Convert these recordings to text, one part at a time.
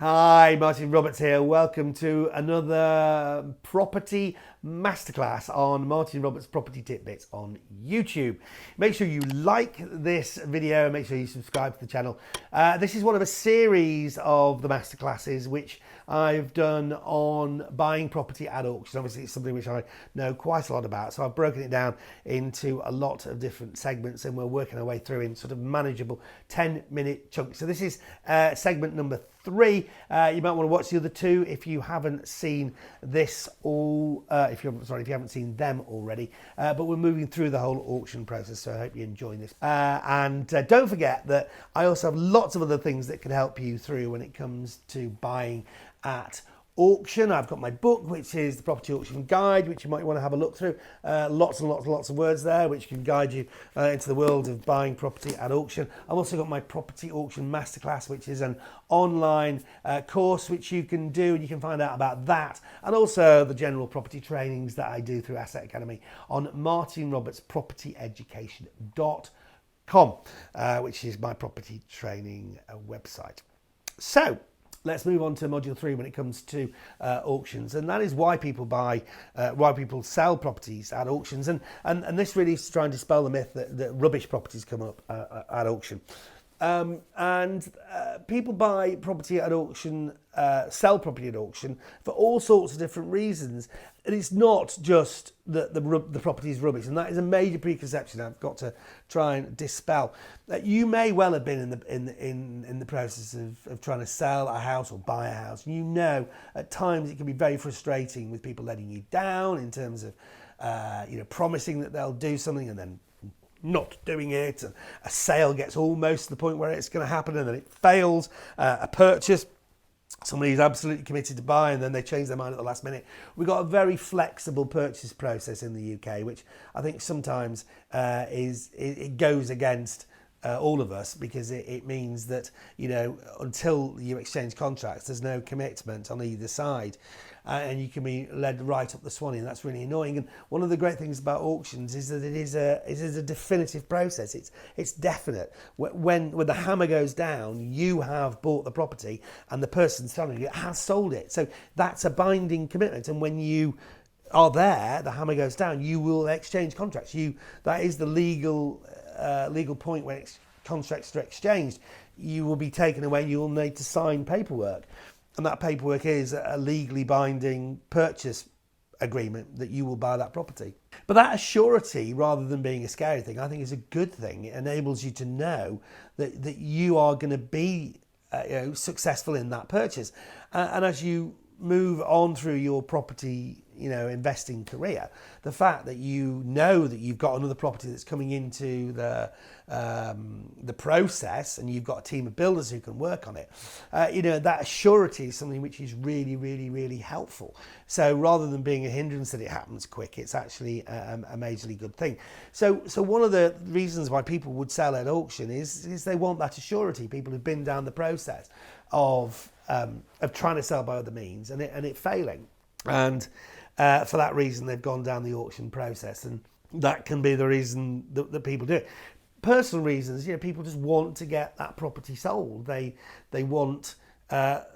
Hi, Martin Roberts here. Welcome to another property masterclass on Martin Roberts Property Titbits on YouTube. Make sure you like this video, make sure you subscribe to the channel. This is one of a series of the masterclasses which I've done on buying property at auction. Obviously it's something which I know quite a lot about, so I've broken it down into a lot of different segments and we're working our way through in sort of manageable 10-minute chunks. So this is segment number 3. You might want to watch the other 2 if you haven't seen this all. If you haven't seen them already. But we're moving through the whole auction process, so I hope you're enjoying this. And don't forget that I also have lots of other things that can help you through when it comes to buying at auction. I've got my book, which is the Property Auction Guide, which you might want to have a look through. Lots and lots of words there, which can guide you into the world of buying property at auction. I've also got my Property Auction Masterclass, which is an online course which you can do, and you can find out about that, and also the general property trainings that I do through Asset Academy on martinrobertspropertyeducation.com, which is my property training website. So let's move on to module 3 when it comes to auctions, and that is why people sell properties at auctions, and this really is to try and dispel the myth that rubbish properties come up at auction. People buy property at auction, sell property at auction for all sorts of different reasons. And it's not just that the property is rubbish, and that is a major preconception I've got to try and dispel. You may well have been in the process of trying to sell a house or buy a house. You know, at times it can be very frustrating with people letting you down in terms of promising that they'll do something and then not doing it. A sale gets almost to the point where it's going to happen and then it fails. A purchase, somebody's absolutely committed to buy and then they change their mind at the last minute. We've got a very flexible purchase process in the UK, which I think sometimes it goes against all of us, because it means that, until you exchange contracts, there's no commitment on either side, and you can be led right up the swanny, and that's really annoying. And one of the great things about auctions is that it is a definitive process. It's definite. When the hammer goes down, you have bought the property and the person selling it has sold it. So that's a binding commitment, and when you are there, the hammer goes down, you will exchange contracts. That is the legal point when contracts are exchanged. You will be taken away, you will need to sign paperwork, and that paperwork is a legally binding purchase agreement that you will buy that property. But that surety, rather than being a scary thing, I think is a good thing. It enables you to know that you are going to be successful in that purchase, and as you move on through your property investing career, the fact that you know that you've got another property that's coming into the process, and you've got a team of builders who can work on it, that surety is something which is really, really, really helpful. So rather than being a hindrance that it happens quick, it's actually a majorly good thing. So one of the reasons why people would sell at auction is they want that surety. People who've been down the process of trying to sell by other means and it failing, and for that reason they've gone down the auction process, and that can be the reason that people do it. Personal reasons, people just want to get that property sold. They want a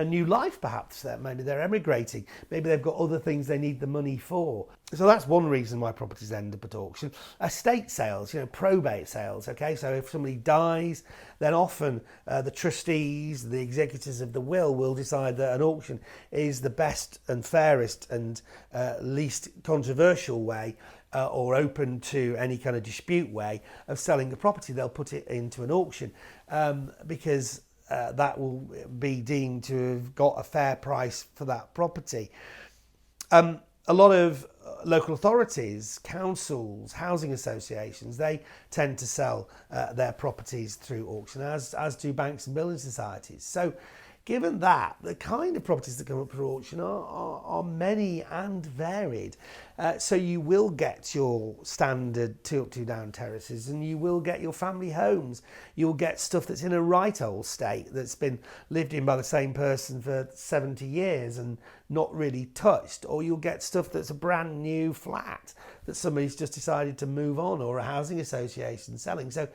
new life, perhaps. Maybe they're emigrating. Maybe they've got other things they need the money for. So that's one reason why properties end up at auction. Estate sales, probate sales. Okay, so if somebody dies, then often the trustees, the executors of the will decide that an auction is the best and fairest and least controversial way, or open to any kind of dispute way of selling the property. They'll put it into an auction because that will be deemed to have got a fair price for that property. A lot of local authorities, councils, housing associations, they tend to sell their properties through auction, as do banks and building societies. So given that, the kind of properties that come up for auction are many and varied. So you will get your standard 2 up, 2 down terraces, and you will get your family homes. You'll get stuff that's in a right old state that's been lived in by the same person for 70 years and not really touched. Or you'll get stuff that's a brand new flat that somebody's just decided to move on, or a housing association selling. So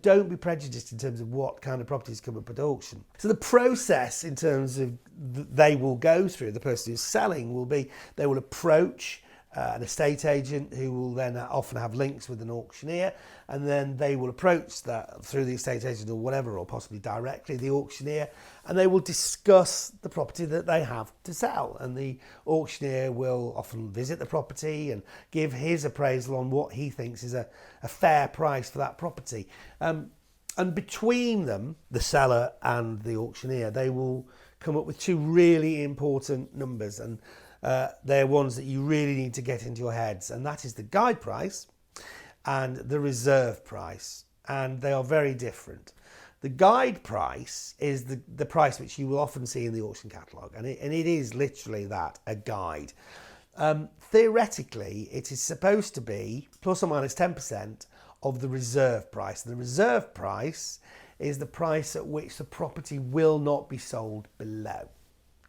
don't be prejudiced in terms of what kind of properties come up at auction. So the process in terms of they will go through, the person who's selling will be, they will approach an estate agent who will then often have links with an auctioneer, and then they will approach that through the estate agent or whatever, or possibly directly the auctioneer, and they will discuss the property that they have to sell. And the auctioneer will often visit the property and give his appraisal on what he thinks is a fair price for that property. And between them, the seller and the auctioneer, they will come up with 2 really important numbers, and they're ones that you really need to get into your heads, and that is the guide price and the reserve price, and they are very different. The guide price is the price which you will often see in the auction catalogue, and it is literally that, a guide. Theoretically, it is supposed to be plus or minus 10% of the reserve price. The reserve price is the price at which the property will not be sold below.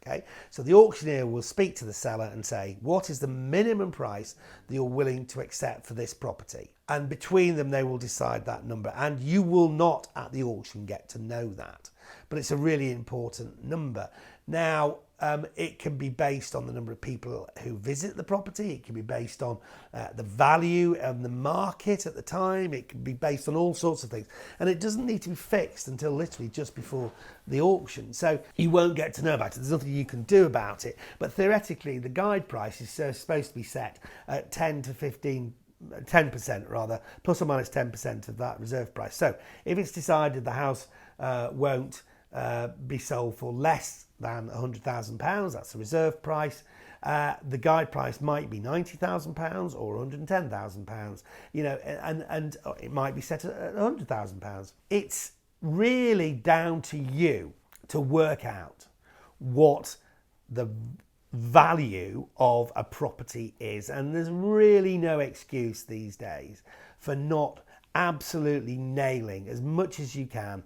Okay, so the auctioneer will speak to the seller and say, what is the minimum price that you're willing to accept for this property? And between them, they will decide that number. And you will not at the auction get to know that. But it's a really important number. Now, it can be based on the number of people who visit the property. It can be based on the value of the market at the time. It can be based on all sorts of things. And it doesn't need to be fixed until literally just before the auction. So you won't get to know about it. There's nothing you can do about it. But theoretically, the guide price is supposed to be set at 10% rather, plus or minus 10% of that reserve price. So if it's decided the house won't be sold for less than £100,000, that's the reserve price. The guide price might be £90,000 or £110,000, you know, and it might be set at £100,000. It's really down to you to work out what the value of a property is, and there's really no excuse these days for not absolutely nailing as much as you can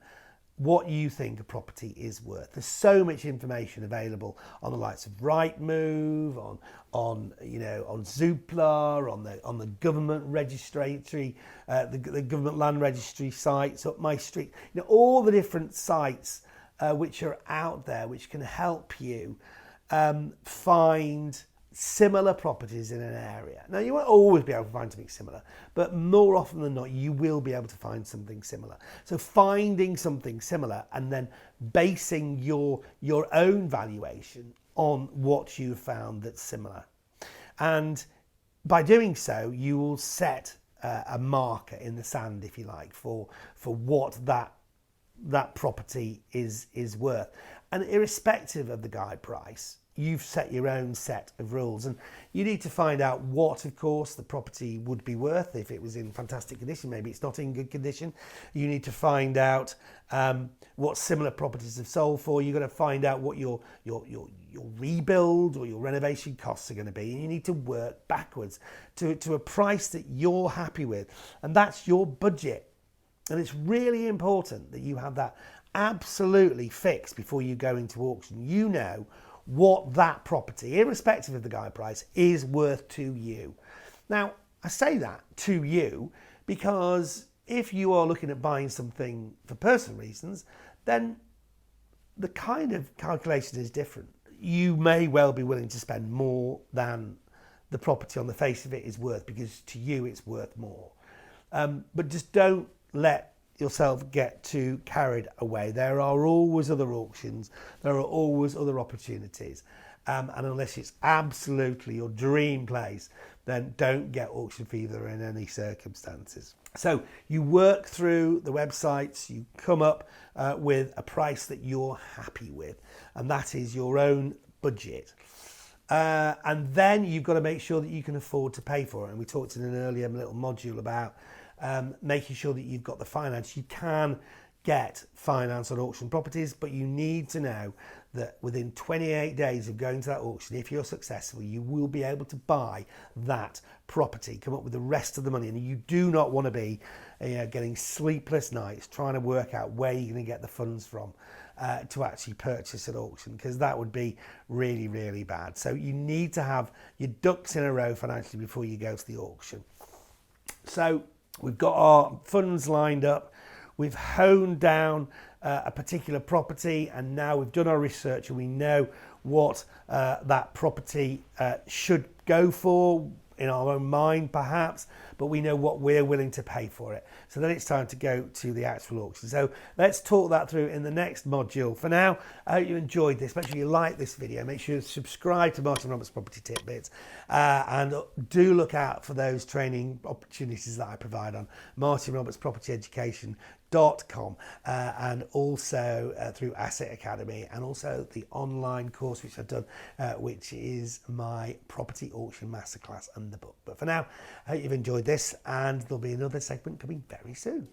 what you think a property is worth. There's so much information available on the likes of Rightmove, on Zoopla, on the government registry, the government land registry sites, Up My Street, you know, all the different sites which are out there which can help you find similar properties in an area. Now, you won't always be able to find something similar, but more often than not, you will be able to find something similar. So finding something similar and then basing your own valuation on what you found that's similar. And by doing so, you will set a marker in the sand, if you like, for what that property is worth. And irrespective of the guide price, you've set your own set of rules, and you need to find out what, of course, the property would be worth if it was in fantastic condition. Maybe it's not in good condition. You need to find out what similar properties have sold for. You've got to find out what your rebuild or your renovation costs are going to be, and you need to work backwards to a price that you're happy with, and that's your budget. And it's really important that you have that absolutely fixed before you go into auction. You know what that property, irrespective of the guide price, is worth to you. Now, I say that to you because if you are looking at buying something for personal reasons, then the kind of calculation is different. You may well be willing to spend more than the property on the face of it is worth, because to you it's worth more. But just don't let yourself get too carried away. There are always other auctions, there are always other opportunities, and unless it's absolutely your dream place, then don't get auction fever in any circumstances. So you work through the websites, you come up with a price that you're happy with, and that is your own budget. And then you've got to make sure that you can afford to pay for it. And we talked in an earlier little module about making sure that you've got the finance. You can get finance on auction properties, but you need to know that within 28 days of going to that auction, if you're successful, you will be able to buy that property, come up with the rest of the money. And you do not want to be getting sleepless nights trying to work out where you're going to get the funds from to actually purchase at auction, because that would be really, really bad. So you need to have your ducks in a row financially before you go to the auction. So we've got our funds lined up. We've honed down a particular property, and now we've done our research and we know what that property should go for in our own mind perhaps, but we know what we're willing to pay for it. So then it's time to go to the actual auction. So let's talk that through in the next module. For now, I hope you enjoyed this. Make sure you like this video. Make sure you subscribe to Martin Roberts Property Titbits, and do look out for those training opportunities that I provide on martinrobertspropertyeducation.com, and also through Asset Academy, and also the online course which I've done, which is my Property Auction Masterclass and the book. But for now, I hope you've enjoyed this, and there'll be another segment coming very soon.